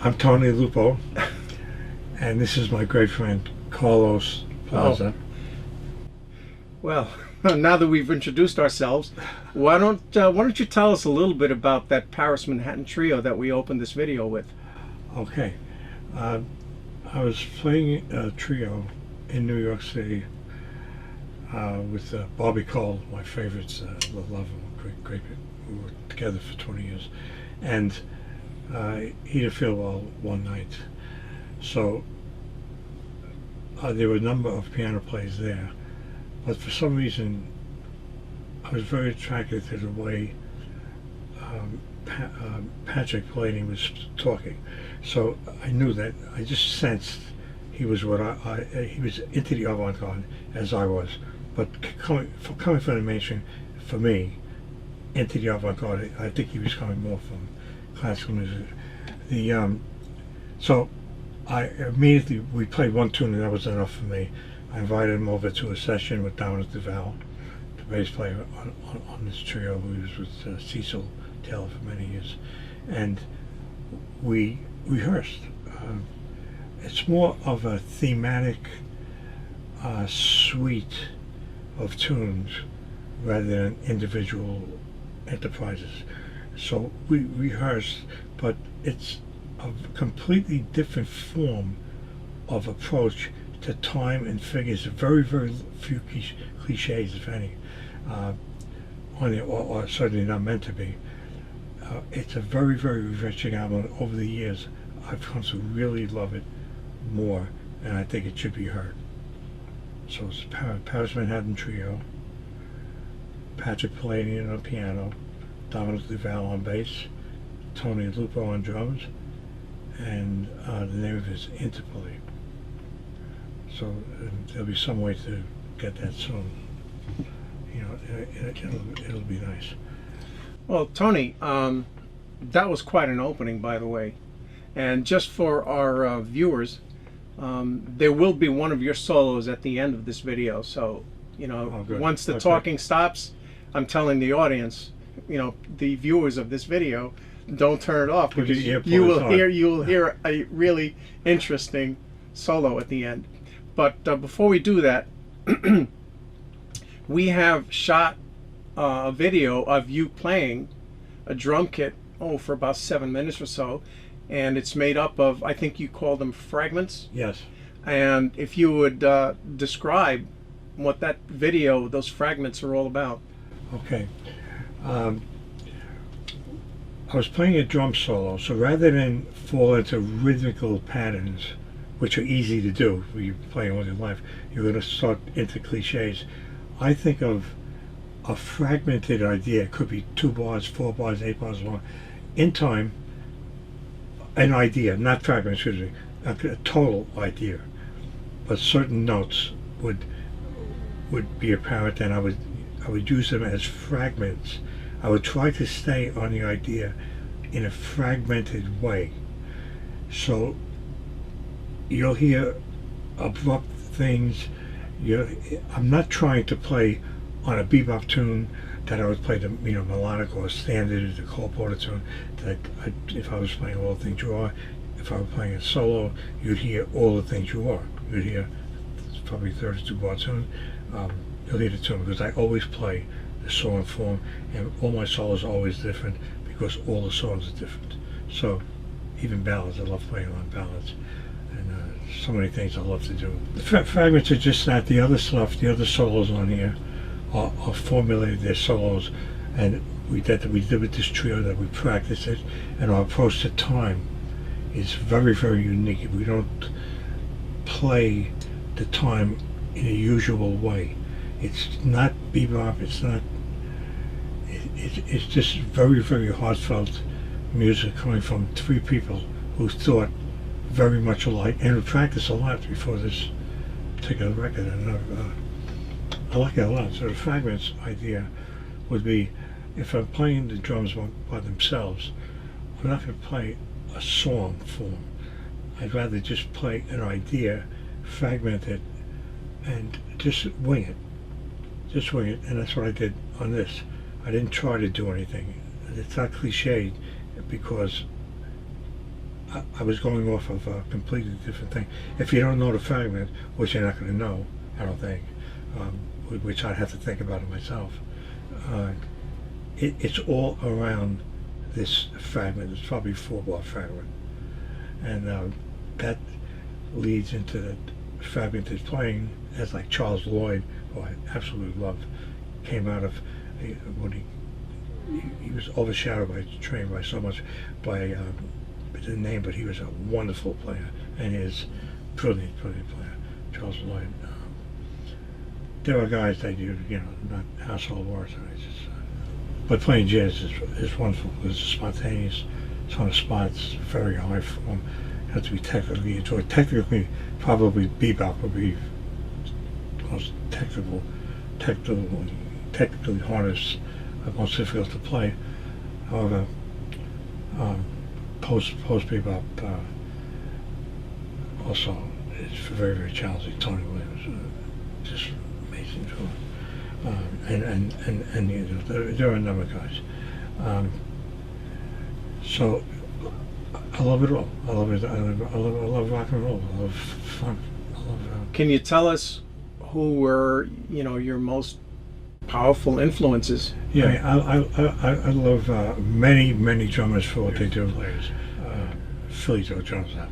I'm Tony Lupo, and this is my great friend Carlos Plaza. Well, now that we've introduced ourselves, why don't you tell us a little bit about that Paris Manhattan trio that we opened this video with? Okay, I was playing a trio in New York City with Bobby Cole, my favorites. Love him, great. We were together for 20 years, and he didn't feel well one night, so there were a number of piano players there, but for some reason I was very attracted to the way Patrick Pallady was talking. So I knew that, I just sensed he was what he was into the avant-garde as I was, but coming from the mainstream, for me, into the avant-garde, I think he was coming more from classical music. So I immediately, we played one tune and that was enough for me. I invited him over to a session with Dominic DeVal, the bass player on this trio, who was with Cecil Taylor for many years, and we rehearsed. It's more of a thematic suite of tunes rather than individual enterprises. So we rehearsed, but it's a completely different form of approach to time and figures. Very few cliches, if any, or certainly not meant to be. It's a very enriching album. Over the years, I've come to really love it more, and I think it should be heard. So it's Paris Manhattan Trio, Patrick Pallady on piano, Dominic DeVal on bass, Tony Lupo on drums, and the name of it is Interplay. So there'll be some way to get that soon. You know, it'll be nice. Well, Tony, that was quite an opening, by the way. And just for our viewers, there will be one of your solos at the end of this video. So, you know, once the talking stops, I'm telling the audience, you know, the viewers of this video, don't turn it off, because you will hear a really interesting solo at the end. But before we do that, we have shot a video of you playing a drum kit for about 7 minutes or so, and it's made up of, I think you call them fragments. Yes. And if you would describe what that video, those fragments, are all about. Okay. I was playing a drum solo, so rather than fall into rhythmical patterns, which are easy to do when you're playing all your life, you're going to start into cliches. I think of a fragmented idea. It could be 2 bars, 4 bars, 8 bars long. In time, an idea, not fragments, excuse me, a total idea. But certain notes would be apparent, and I would use them as fragments. I would try to stay on the idea in a fragmented way. So you'll hear abrupt things. I'm not trying to play on a bebop tune that I would play the melodic or standard, the Cole Porter tune. That if I was playing All the Things You Are, if I were playing a solo, you'd hear All the Things You Are. You'd hear probably 32 bar tune. You'll hear the tune, because I always play the song form, and all my solos are always different because all the songs are different. So even ballads, I love playing on ballads, and so many things I love to do. The fragments are just that. The other stuff, the other solos on here are formulated, their solos, and we did with this trio, that we practice it, and our approach to time is very unique. We don't play the time in a usual way. It's not bebop, it's just very heartfelt music coming from 3 people who thought very much alike and who practiced a lot before this particular record. And I like it a lot. So the fragments idea would be, if I'm playing the drums by themselves, I'm not going to play a song form. I'd rather just play an idea, fragment it, and just wing it. And that's what I did on this. I didn't try to do anything. It's not cliched, because I was going off of a completely different thing. If you don't know the fragment, which you're not going to know, I don't think, which I'd have to think about it myself, it's all around this fragment. It's probably a 4-bar fragment. And that leads into the fragment that's playing as like Charles Lloyd, who I absolutely love, came out of when he was overshadowed by trained by so much by the name, but he was a wonderful player and is brilliant player, Charles Lloyd. There are guys that you know not household words, but playing jazz is wonderful. It's spontaneous, it's on the spot, it's very high form. You have to be technically enjoyed. Technically, probably bebop would be the most technically hardest, most difficult to play. However, post bebop also is very, very challenging. Tony Williams, just amazing drummer, and you know, there are a number of guys. So I love it all. I love it. I love rock and roll. I love fun. I love. Can you tell us who were, you know, your most powerful influences? Yeah, I love many drummers for what they do. Players, Philly Joe Jones, I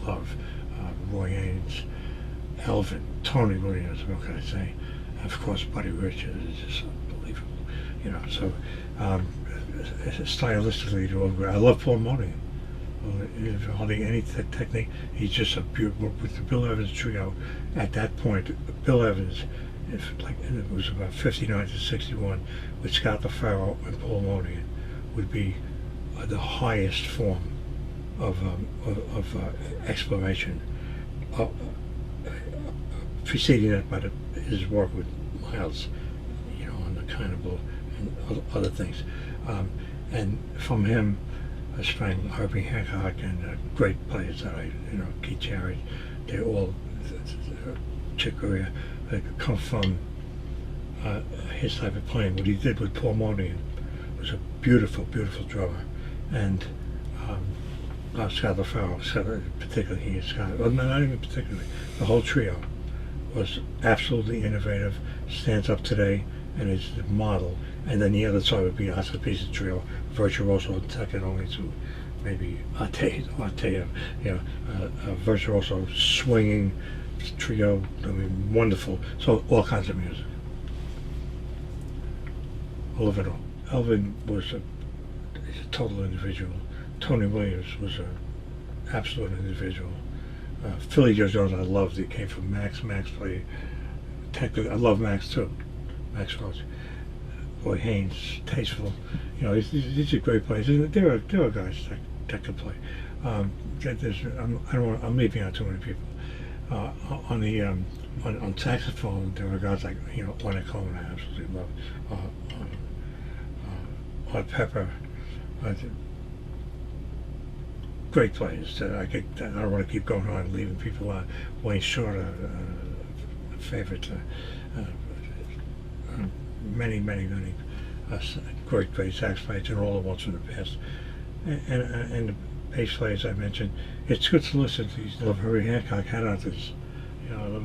love Roy Haynes, Elvin, Tony Williams. What can I say? Of course, Buddy Richards is just unbelievable. You know, so stylistically, I love Paul Motian. Hardly any technique. He's just a beautiful. With the Bill Evans trio, at that point, Bill Evans, it was about 59 to 61, with Scott LaFaro and Paul Motian, would be the highest form of exploration. Preceding that by his work with Miles, you know, on the Carnival and other things, and from him. I sprang Herbie Hancock and great players that you know, Keith Jarrett, they all, Chick Corea, they come from his type of playing. What he did with Paul Motian was a beautiful, beautiful drummer. And Scott LaFaro, particularly he and Scott, well, not even particularly, the whole trio was absolutely innovative, stands up today, and is the model. And then the other side would be Oscar Pizza Trio, virtuoso, second only to maybe Arte, you know, virtuoso, swinging trio, I mean, wonderful. So all kinds of music. All of it all. Elvin was a total individual. Tony Williams was an absolute individual. Philly Joe Jones, I loved. He came from Max. Max played technically. I love Max too. Max Roach. Roy Haynes, tasteful. You know, these are great players. There are guys that can play. I'm leaving out too many people. On saxophone, there are guys like, you know, Leonard Cohen, I absolutely love. Art Pepper, great players. I don't want to keep going on leaving people out. Wayne Short, a favorite. Many great sax players, and all the ones from the past. And the bass players I mentioned. It's good to listen to these. I love Herbie Hancock, Headhunters. You know, I love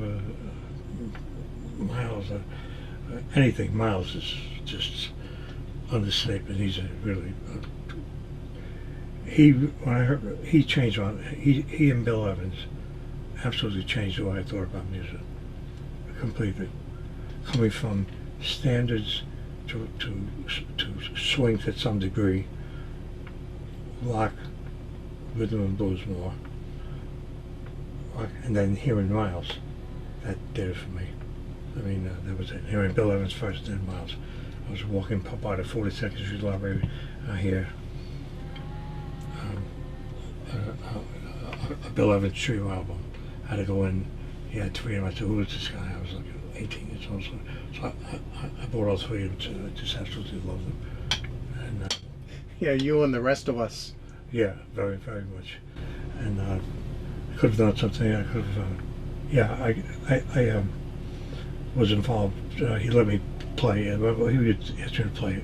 Miles. Anything Miles is just understatement. He's a really. When I heard he changed on he and Bill Evans absolutely changed the way I thought about music completely, coming from standards to swing to some degree, rock, rhythm and blues more, rock, and then hearing Miles, that did it for me. I mean, that was it. Hearing Bill Evans first, then Miles. I was walking by the 42nd Street Library here. A Bill Evans trio album. I had to go in. He had three of them. I said, "Who is this guy?" I was like 18 years old. So I bought all three of them. I just absolutely love them. And yeah, you and the rest of us. Yeah, very, very much. And I could have done something. I could have. Yeah, I was involved. He let me play. He would ask me to play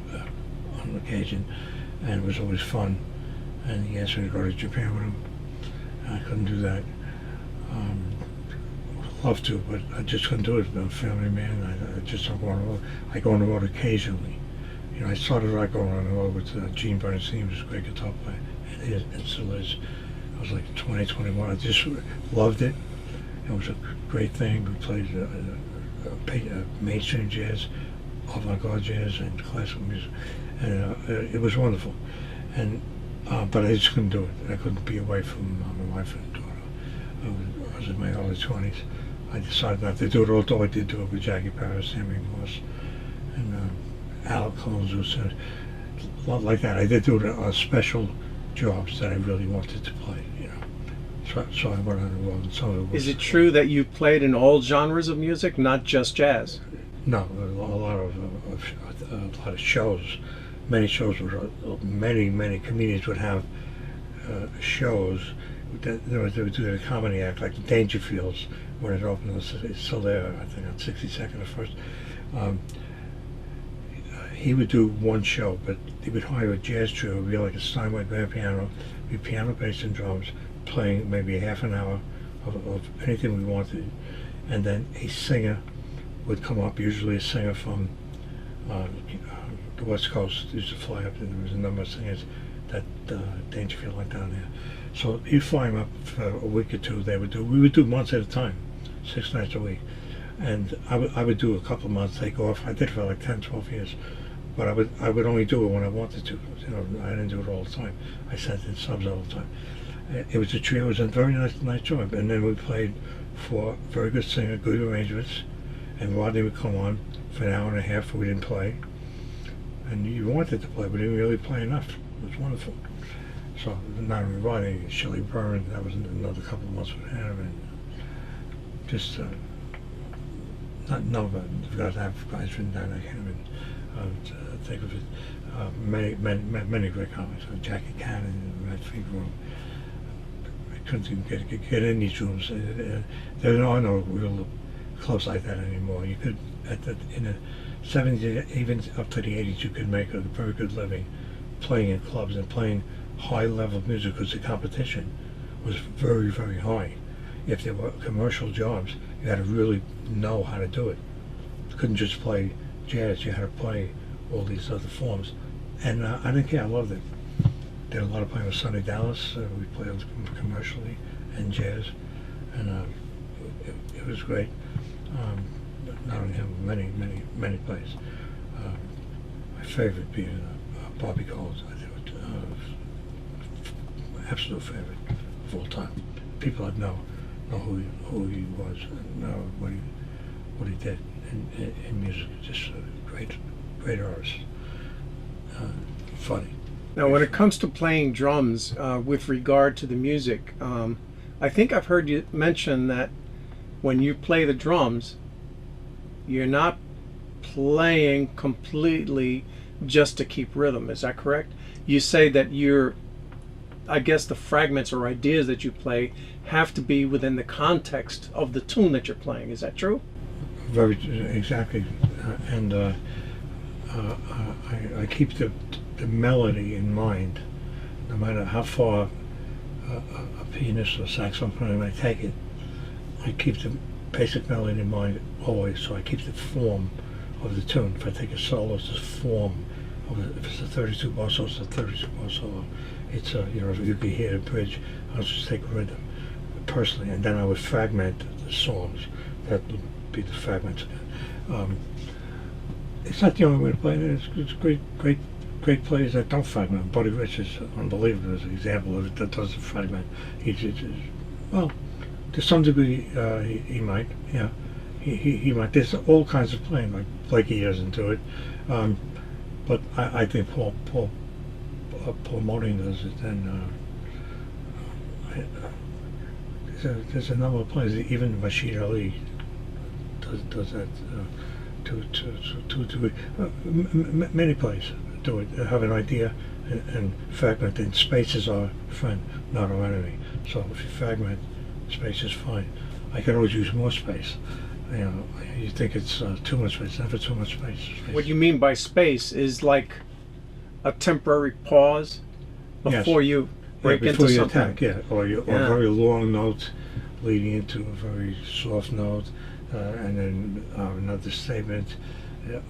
on occasion, and it was always fun. And he asked me to go to Japan with him. I couldn't do that. Would love to, but I just couldn't do it. I'm a family man. I just don't go on the road. I go on the road occasionally. You know, I started out going on the road with Gene Bernstein, who was a great guitar player, and still is. I was like 20, 21. I just loved it. It was a great thing. We played mainstream jazz, avant-garde jazz, and classical music, and it was wonderful. And but I just couldn't do it. I couldn't be away from my wife and daughter. I was in my early 20s. I decided not to do it, although I did do it with Jackie Paris, Sammy Moss, and Al Collins, and a lot like that. I did do it on special jobs that I really wanted to play, you know. So I went on the road, and some of it was... Is it true that you played in all genres of music, not just jazz? No, a lot of shows. Many shows were many comedians would have shows. They would do a comedy act like the Dangerfields when it opened. It's still there, I think, on 62nd or First. He would do one show, but he would hire a jazz trio. It would be like a Steinway grand piano, be piano, bass, and drums, playing maybe a half an hour of anything we wanted, and then a singer would come up, usually a singer from the West Coast. Used to fly up, and there was a number of singers that Dangerfield went down there. So he'd fly him up for a week or two. We would do months at a time, 6 nights a week. And I would do a couple of months, take off. I did it for like 10, 12 years. But I would only do it when I wanted to. You know, I didn't do it all the time. I sent in subs all the time. It was a trio. It was a very nice job. And then we played for a very good singer, good arrangements. And Rodney would come on for an hour and a half. We didn't play. And you wanted to play, but he didn't really play enough. It was wonderful. So not only Rodney, Shelley Byrne, that was another couple of months with him. And just... No, but we've got to have guys written down. I can't even think of it. Many great comics. Jackie Cannon and Red Finger Room. I couldn't even get in these rooms. There are no real clubs like that anymore. You could, in the 70s, even up to the 80s, you could make a very good living playing in clubs and playing high-level music because the competition was very, very high. If there were commercial jobs, you had to really know how to do it. You couldn't just play jazz, you had to play all these other forms. And I didn't care, I loved it. Did a lot of playing with Sonny Dallas. We played commercially and jazz. And it was great. Not only him, many plays. My favorite being Bobby Coles. I think it was absolute favorite of all time. People I know who he was and know what he did in music. Just great artist. Funny. Now, when it comes to playing drums, with regard to the music, I think I've heard you mention that when you play the drums, you're not playing completely just to keep rhythm. Is that correct? You say that I guess the fragments or ideas that you play have to be within the context of the tune that you're playing. Is that true? Very exactly, and I keep the melody in mind, no matter how far a pianist or saxophone player might take it. I keep the basic melody in mind always, so I keep the form of the tune. If I take a solo, it's the form of it. If it's a 32 bar solo, it's a 32 bar solo. It's you can hear the bridge. I'll just take rhythm personally, and then I would fragment the songs. That would be the fragments. It's not the only way to play it. It's great players that don't fragment. Buddy Rich is unbelievable as an example of it that doesn't fragment. Well, to some degree, he might. Yeah, he might. There's all kinds of playing. Like Blakey doesn't do it, but I think Paul Moting does it, and there's a number of players. Even Rashid Ali does that to many players do it. Have an idea and fragment. And space is our friend, not our enemy. So if you fragment, space is fine. I can always use more space. You think it's too much space? Never too much space. What you mean by space is like a temporary pause before yes. you. break before into you something. attack, or very long notes leading into a very soft note, and then another statement.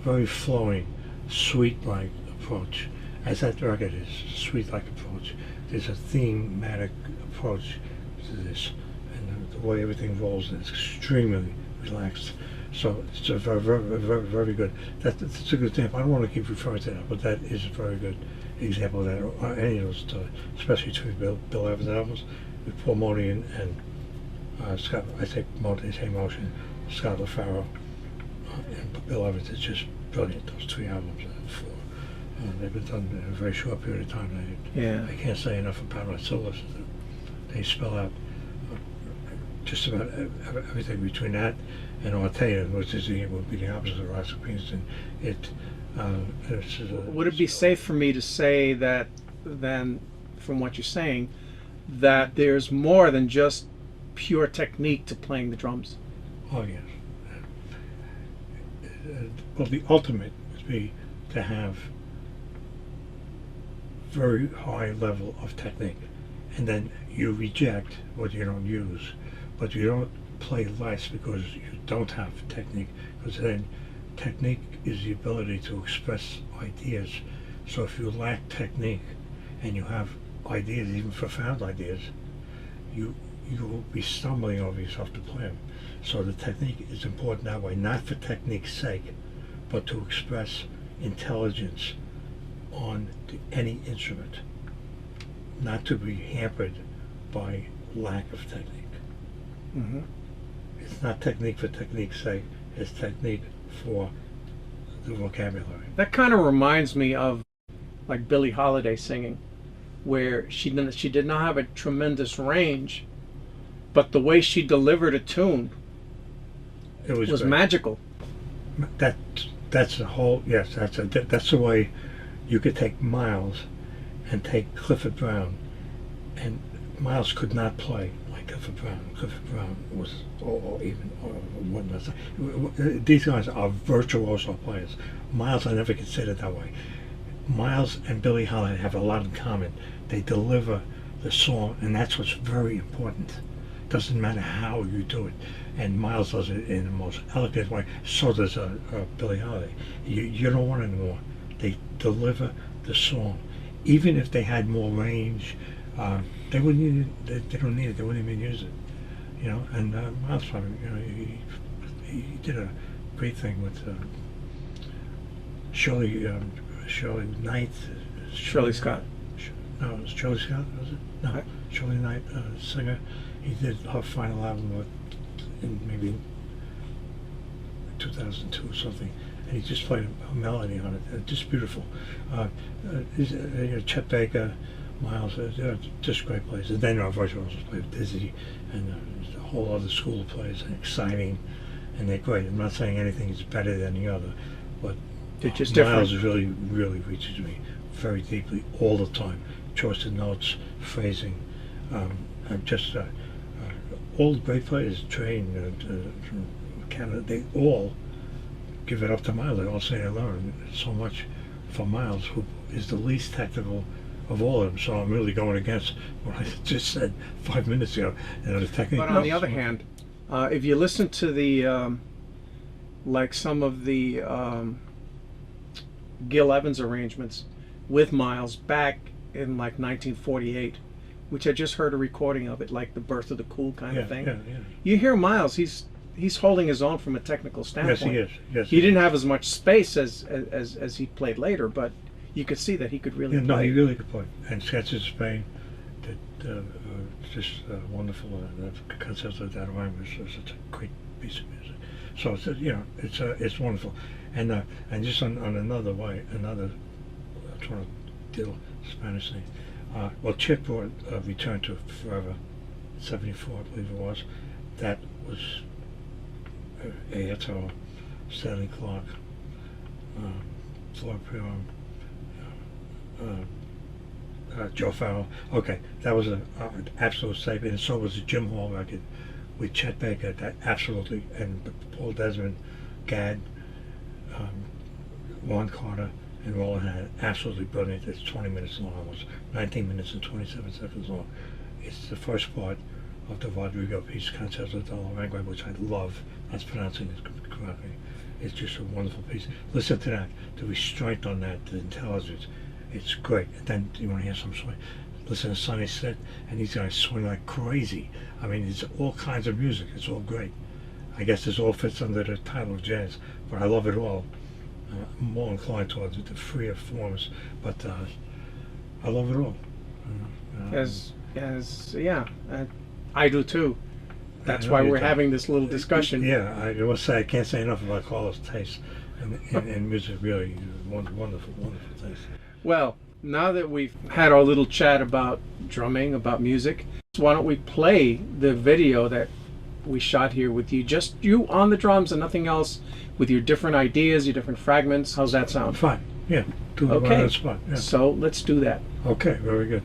Very flowing, sweet-like approach, as that record is, sweet-like approach. There's a thematic approach to this, and the way everything rolls is extremely relaxed. So it's a very good. That's a good example. I don't want to keep referring to that, but that is a very good example of that. Any of those, especially two Bill Evans albums with Paul Mooney and Scott. I say Motion, Scott LaFaro, and Bill Evans. It's just brilliant. Those three albums. They've been done in a very short period of time. I can't say enough about it. I still listen to them. They spell out just about everything between that and Ortega, which would be the opposite of Ross Kingston. Would it be safe for me to say that, then, from what you're saying, that there's more than just pure technique to playing the drums? Oh yes. Well, the ultimate would be to have very high level of technique, and then you reject what you don't use, but you don't play less because you don't have technique, because then technique is the ability to express ideas. So if you lack technique and you have ideas, even profound ideas, you will be stumbling over yourself to play them. So the technique is important that way, not for technique's sake, but to express intelligence on any instrument, not to be hampered by lack of technique. Mm-hmm. It's not technique for technique's sake, it's technique for the vocabulary. That kind of reminds me of like Billie Holiday singing, where she did not have a tremendous range, but the way she delivered a tune was magical. That's the whole, yes, that's the way you could take Miles and take Clifford Brown, and Miles could not play like Clifford Brown. Clifford Brown was, or even one less. These guys are virtuoso players. Miles, I never considered that way. Miles and Billie Holiday have a lot in common. They deliver the song, and that's what's very important. Doesn't matter how you do it, and Miles does it in the most elegant way. So does Billie Holiday. You don't want it anymore. They deliver the song, even if they had more range. They wouldn't need it. They don't need it. They wouldn't even use it. You know. And Miles probably, he did a great thing with Shirley Knight. Shirley Scott. No, it was Shirley Scott. Was it? No, Shirley Knight, singer. He did her final album in maybe 2002 or something, and he just played a melody on it, just beautiful. Chet Baker, Miles, they're just great players. And then our virtuosos play Dizzy, and a whole other school of players, and exciting, and they're great. I'm not saying anything is better than the other, but they're just Miles different. really reaches me very deeply all the time. Choice of notes, phrasing, and just all the great players trained from Canada, they all give it up to Miles. They all say they learn so much from Miles, who is the least technical of all of them. So I'm really going against what I just said 5 minutes ago. The technique. But on the other hand, if you listen to the like some of the Gil Evans arrangements with Miles back in like 1948, which I just heard a recording of it, like The Birth of the Cool kind of thing. Yeah. You hear Miles, he's holding his own from a technical standpoint. Yes, he is. Yes, he didn't have as much space as he played later, but you could see that he could really play. No, he really could play. And Sketches of Spain, just wonderful. The concept of that rhyme was such a great piece of music. So it's wonderful. And just on another way, I'm trying to deal Spanish thing. Well, Chip brought Return to Forever, 74, I believe it was. That was Aeto, Stanley Clark, Floyd Pryor, Joe Farrell. Okay, that was an absolute statement, and so was the Jim Hall record with Chet Baker. That absolutely, and Paul Desmond, Gadd, Juan Carter, and Roland had absolutely brilliant. It's 20 minutes long, almost 19 minutes and 27 seconds long. It's the first part of the Rodrigo piece, Concerto della Lingua, which I love. That's pronouncing it correctly. It's just a wonderful piece. Listen to that, the restraint on that, the intelligence. It's great. And then you want to hear some swing. Listen to Sonny Stitt, and these guys swing like crazy. I mean, it's all kinds of music. It's all great. I guess this all fits under the title of jazz, but I love it all. I'm more inclined towards the freer forms, but I love it all. I do too. That's why we're having this little discussion. Yeah, I will say I can't say enough about Carlos' taste in music. Really, wonderful taste. Well, now that we've had our little chat about drumming, about music, why don't we play the video that we shot here with you, just you on the drums and nothing else, with your different ideas, your different fragments. How's that sound? Fine. Yeah. Do it right on the spot. Yeah. So let's do that. Okay. Very good.